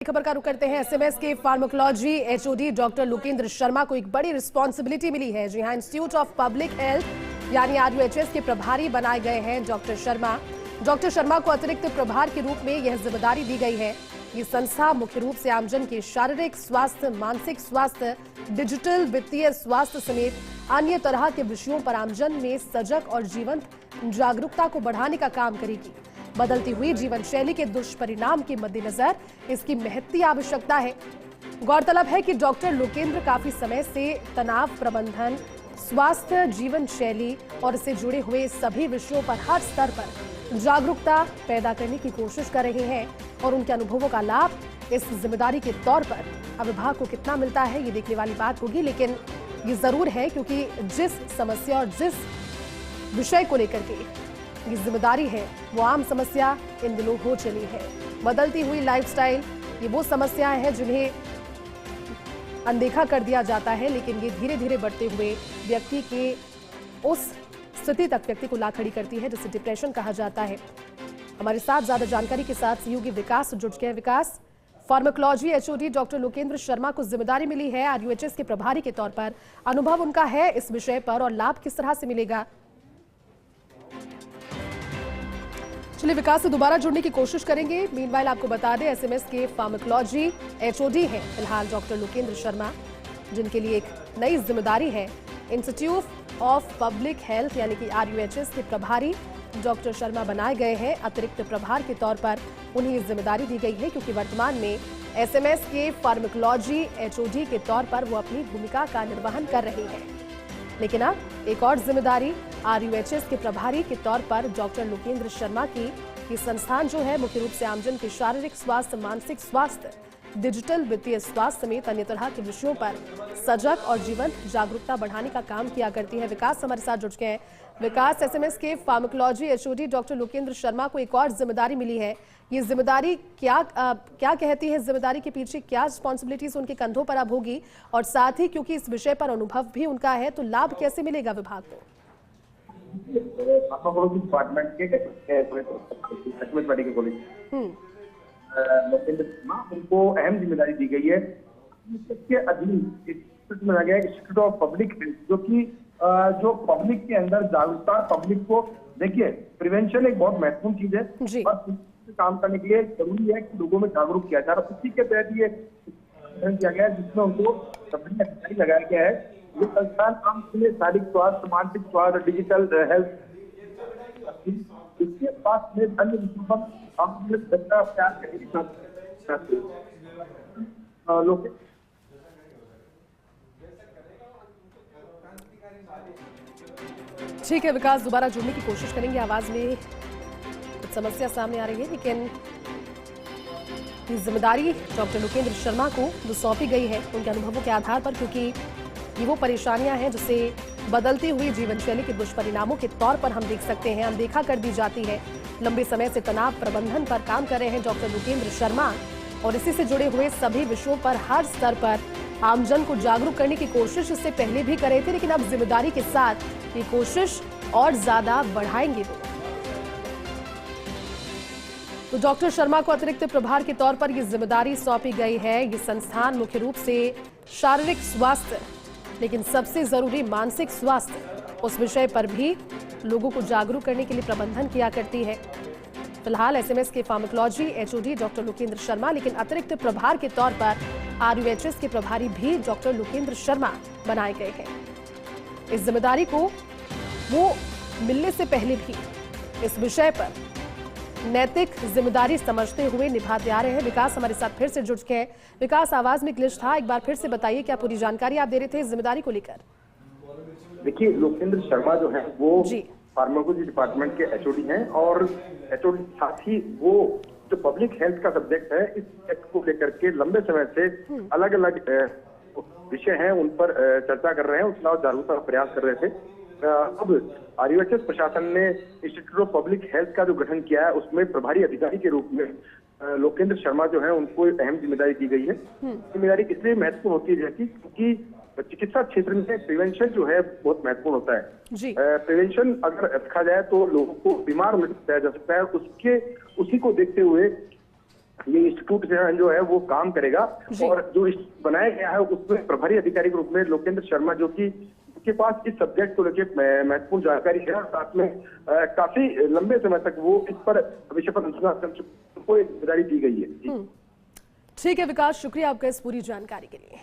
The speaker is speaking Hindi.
खबर का रुख करते हैं। एसएमएस के pharmacology HOD doctor Lokendra Sharma को एक बड़ी रिस्पॉन्सिबिलिटी मिली है। जी हां, इंस्टीट्यूट ऑफ पब्लिक हेल्थ यानी आरयूएचएस के प्रभारी बनाए गए हैं डॉक्टर शर्मा। डॉक्टर शर्मा को अतिरिक्त प्रभार के रूप में यह जिम्मेदारी दी गई है। ये संस्था मुख्य रूप से आमजन के शारीरिक स्वास्थ्य, मानसिक स्वास्थ्य, डिजिटल वित्तीय स्वास्थ्य समेत अन्य तरह के विषयों पर आमजन में सजग और जीवंत जागरूकता को बढ़ाने का काम करेगी। बदलती हुई जीवन शैली के दुष्परिणाम के मद्देनजर इसकी महती आवश्यकता है। गौरतलब है कि डॉक्टर लोकेंद्र काफी समय से तनाव प्रबंधन, स्वास्थ्य, जीवन शैली और इससे जुड़े हुए सभी विषयों पर हर स्तर पर जागरूकता पैदा करने की कोशिश कर रहे हैं और उनके अनुभवों का लाभ इस जिम्मेदारी के तौर पर अब विभाग को कितना मिलता है ये देखने वाली बात होगी। लेकिन ये जरूर है क्योंकि जिस समस्या और जिस विषय को लेकर के ये जिम्मेदारी है वो आम समस्या इन दिनों हो चली है। बदलती हुई लाइफस्टाइल ये वो समस्याएं हैं जिन्हें अनदेखा कर दिया जाता है, लेकिन ये धीरे धीरे बढ़ते हुए व्यक्ति के उस स्थिति तक व्यक्ति को ला खड़ी करती है जिसे डिप्रेशन कहा जाता है। हमारे साथ ज्यादा जानकारी के साथ सहयोगी विकास जुड़ गए। विकास, pharmacology HOD doctor Lokendra Sharma को जिम्मेदारी मिली है आरयूएचएस के प्रभारी के तौर पर। अनुभव उनका है इस विषय पर और लाभ किस तरह से मिलेगा? चलिए विकास से दोबारा जुड़ने की कोशिश करेंगे। मीनवाइल आपको बता दें एसएमएस के फार्माकोलॉजी एचओडी हैं फिलहाल डॉक्टर लोकेंद्र शर्मा, जिनके लिए एक नई जिम्मेदारी है। इंस्टीट्यूट ऑफ पब्लिक हेल्थ यानी कि आरयूएचएस के प्रभारी डॉक्टर शर्मा बनाए गए हैं। अतिरिक्त प्रभार के तौर पर उन्हें ये जिम्मेदारी दी गई है क्योंकि वर्तमान में एसएमएस के फार्माकोलॉजी एचओडी के तौर पर वो अपनी भूमिका का निर्वहन कर रहे हैं। लेकिन अब एक और जिम्मेदारी आरयूएचएस के प्रभारी के तौर पर डॉक्टर लोकेंद्र शर्मा की। ये संस्थान जो है मुख्य रूप से आमजन के शारीरिक स्वास्थ्य, मानसिक स्वास्थ्य, डिजिटल वित्तीय स्वास्थ्य समेत अन्य तरह के विषयों पर सजग और जीवंत जागरूकता बढ़ाने का काम किया करती है। विकास हमारे साथ जुड़ गए हैं। विकास, एसएमएस के pharmacology HOD doctor Lokendra Sharma को एक और जिम्मेदारी मिली है। ये जिम्मेदारी क्या कहती है? जिम्मेदारी के पीछे क्या रिस्पॉन्सिबिलिटीज उनके कंधों पर अब होगी और साथ ही क्योंकि इस विषय पर अनुभव भी उनका है तो लाभ कैसे मिलेगा विभाग को? डिपार्टमेंट के मेडिकल कॉलेज लोकेंद्र शर्मा, उनको अहम जिम्मेदारी दी गई है। इसके अधीन इंस्टीट्यूट ऑफ पब्लिक हेल्थ, जो कि जो पब्लिक के अंदर जागरूकता, पब्लिक को देखिए प्रिवेंशन एक बहुत महत्वपूर्ण चीज है और काम करने के लिए जरूरी है कि लोगों में जागरूक किया जाए। और उसी के तहत ये किया गया है जिसमें उनको अधिकारी लगाया गया है। ये संस्थान आम शारीरिक स्वास्थ्य, मानसिक स्वास्थ्य, डिजिटल हेल्थ, इसके स्वास्थ्य में अन्य विषयों पर ठीक है विकास, दोबारा जुड़ने की कोशिश करेंगे। आवाज में कुछ समस्या सामने आ रही है, लेकिन ये जिम्मेदारी डॉक्टर लोकेंद्र शर्मा को जो सौंपी गई है उनके अनुभवों के आधार पर, क्योंकि ये वो परेशानियां हैं जिसे बदलती हुई जीवन शैली के दुष्परिणामों के तौर पर हम देख सकते हैं, अनदेखा कर दी जाती है। लंबे समय से तनाव प्रबंधन पर काम कर रहे हैं डॉक्टर लोकेंद्र शर्मा और इसी से जुड़े हुए सभी विषयों पर हर स्तर पर आमजन को जागरूक करने की कोशिश इससे पहले भी कर रहे थे, लेकिन अब जिम्मेदारी के साथ ये कोशिश और ज्यादा बढ़ाएंगे। तो डॉक्टर शर्मा को अतिरिक्त प्रभार के तौर पर यह जिम्मेदारी सौंपी गई है। ये संस्थान मुख्य रूप से शारीरिक स्वास्थ्य, लेकिन सबसे जरूरी मानसिक स्वास्थ्य, उस विषय पर भी लोगों को जागरूक करने के लिए प्रबंधन किया करती है। फिलहाल एसएमएस के pharmacology HOD doctor Lokendra Sharma, लेकिन अतिरिक्त प्रभार के तौर पर आरयूएचएस के प्रभारी भी डॉक्टर लोकेंद्र शर्मा बनाए गए हैं। इस जिम्मेदारी को वो मिलने से पहले भी इस विषय पर नैतिक जिम्मेदारी समझते हुए निभाते आ रहे हैं। विकास हमारे साथ फिर से जुड़ गए हैं। विकास, आवाज में ग्लिच था, एक बार फिर से बताइए क्या पूरी जानकारी आप दे रहे थे इस जिम्मेदारी को लेकर? देखिए, लोकेंद्र शर्मा जो है वो फार्माकोलॉजी डिपार्टमेंट के एचओडी हैं और एचओडी साथ ही वो जो पब्लिक हेल्थ का सब्जेक्ट है, इस सब्जेक्ट को लेकर के लंबे समय से अलग अलग विषय हैं उन पर चर्चा कर रहे हैं, उसका जागरूकता का प्रयास कर रहे थे। अब आरयूएचएस प्रशासन ने इंस्टीट्यूट ऑफ पब्लिक हेल्थ का जो गठन किया है उसमें प्रभारी अधिकारी के रूप में लोकेंद्र शर्मा जो है उनको अहम जिम्मेदारी दी गई है। जिम्मेदारी इसलिए महत्वपूर्ण होती है जैसी क्योंकि चिकित्सा क्षेत्र में प्रिवेंशन जो है बहुत महत्वपूर्ण होता है। प्रिवेंशन अगर रखा जाए तो लोगों को बीमार होने से बचाया जा सकता है। उसी को देखते हुए ये इंस्टीट्यूट जो है वो काम करेगा। और जो बनाया गया है उसमें प्रभारी अधिकारी के रूप में लोकेंद्र शर्मा, जो कि के पास इस सब्जेक्ट को लेकर महत्वपूर्ण जानकारी है, साथ में काफी लंबे समय तक वो इस पर विषय पर अनुसंधान कर चुके, उनको एक जिम्मेदारी दी गई है। ठीक है विकास, शुक्रिया आपका इस पूरी जानकारी के लिए।